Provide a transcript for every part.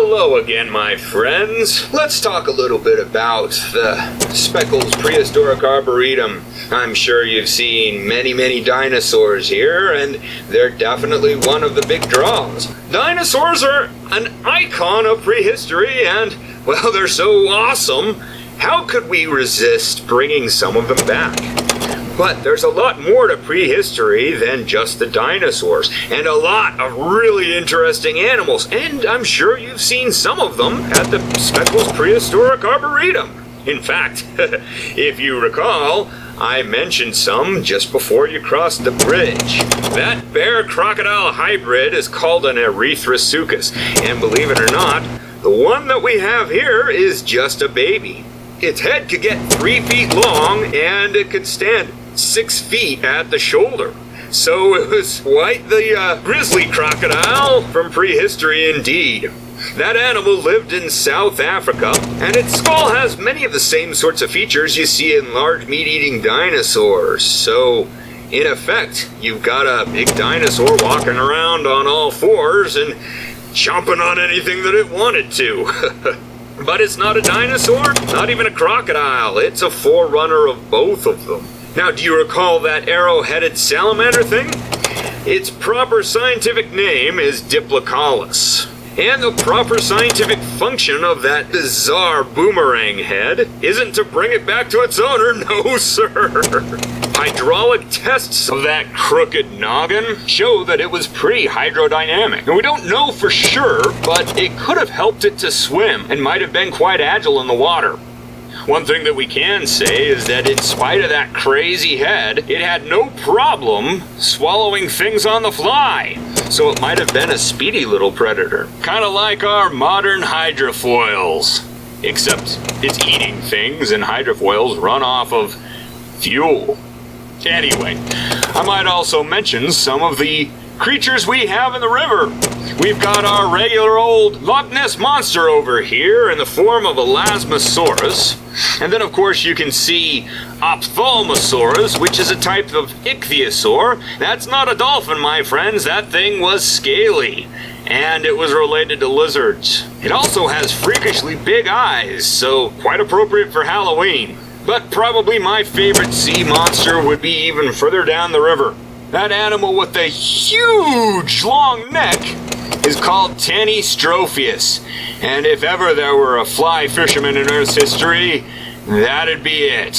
Hello again, my friends. Let's talk a little bit about the Speckles Prehistoric Arboretum. I'm sure you've seen many dinosaurs here, and they're definitely one of the big draws. Dinosaurs are an icon of prehistory, and, well, they're so awesome. How could we resist bringing some of them back? But there's a lot more to prehistory than just the dinosaurs, and a lot of really interesting animals, and I'm sure you've seen some of them at the Speckles Prehistoric Arboretum. In fact, if you recall, I mentioned some just before you crossed the bridge. That bear-crocodile hybrid is called an erythrasuchus, and believe it or not, the one that we have here is just a baby. Its head could get 3 feet long, and it could stand 6 feet at the shoulder. So it was quite the grizzly crocodile from prehistory indeed. That animal lived in South Africa, and its skull has many of the same sorts of features you see in large meat-eating dinosaurs. So, in effect, you've got a big dinosaur walking around on all fours and chomping on anything that it wanted to. But it's not a dinosaur, not even a crocodile. It's a forerunner of both of them. Now, do you recall that arrow-headed salamander thing? Its proper scientific name is Diplocaulus. And the proper scientific function of that bizarre boomerang head isn't to bring it back to its owner, no sir. Hydraulic tests of that crooked noggin show that it was pretty hydrodynamic. And we don't know for sure, but it could have helped it to swim and might have been quite agile in the water. One thing that we can say is that in spite of that crazy head, it had no problem swallowing things on the fly. So it might have been a speedy little predator. Kind of like our modern hydrofoils. Except it's eating things and hydrofoils run off of fuel. Anyway, I might also mention some of the creatures we have in the river. We've got our regular old Loch Ness monster over here in the form of Elasmosaurus. And then of course you can see Ophthalmosaurus, which is a type of ichthyosaur. That's not a dolphin, my friends. That thing was scaly. And it was related to lizards. It also has freakishly big eyes, so quite appropriate for Halloween. But probably my favorite sea monster would be even further down the river. That animal with the huge long neck is called Tanystropheus. And if ever there were a fly fisherman in Earth's history, that'd be it.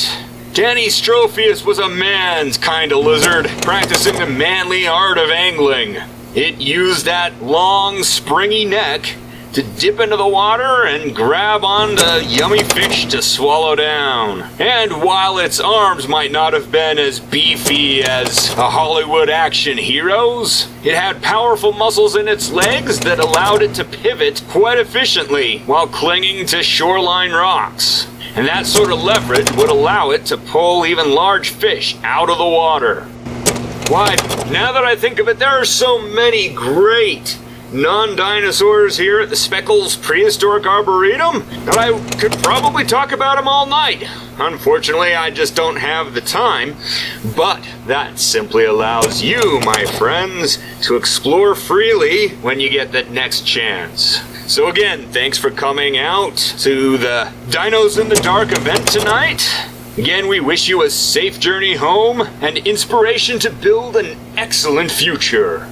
Tanystropheus was a man's kind of lizard, practicing the manly art of angling. It used that long, springy neck to dip into the water and grab onto yummy fish to swallow down. And while its arms might not have been as beefy as a Hollywood action hero's, it had powerful muscles in its legs that allowed it to pivot quite efficiently while clinging to shoreline rocks. And that sort of leverage would allow it to pull even large fish out of the water. Why, now that I think of it, there are so many great non-dinosaurs here at the Speckles Prehistoric Arboretum that I could probably talk about them all night. Unfortunately, I just don't have the time, but that simply allows you, my friends, to explore freely when you get that next chance. So again, thanks for coming out to the Dinos in the Dark event tonight. Again, we wish you a safe journey home and inspiration to build an excellent future.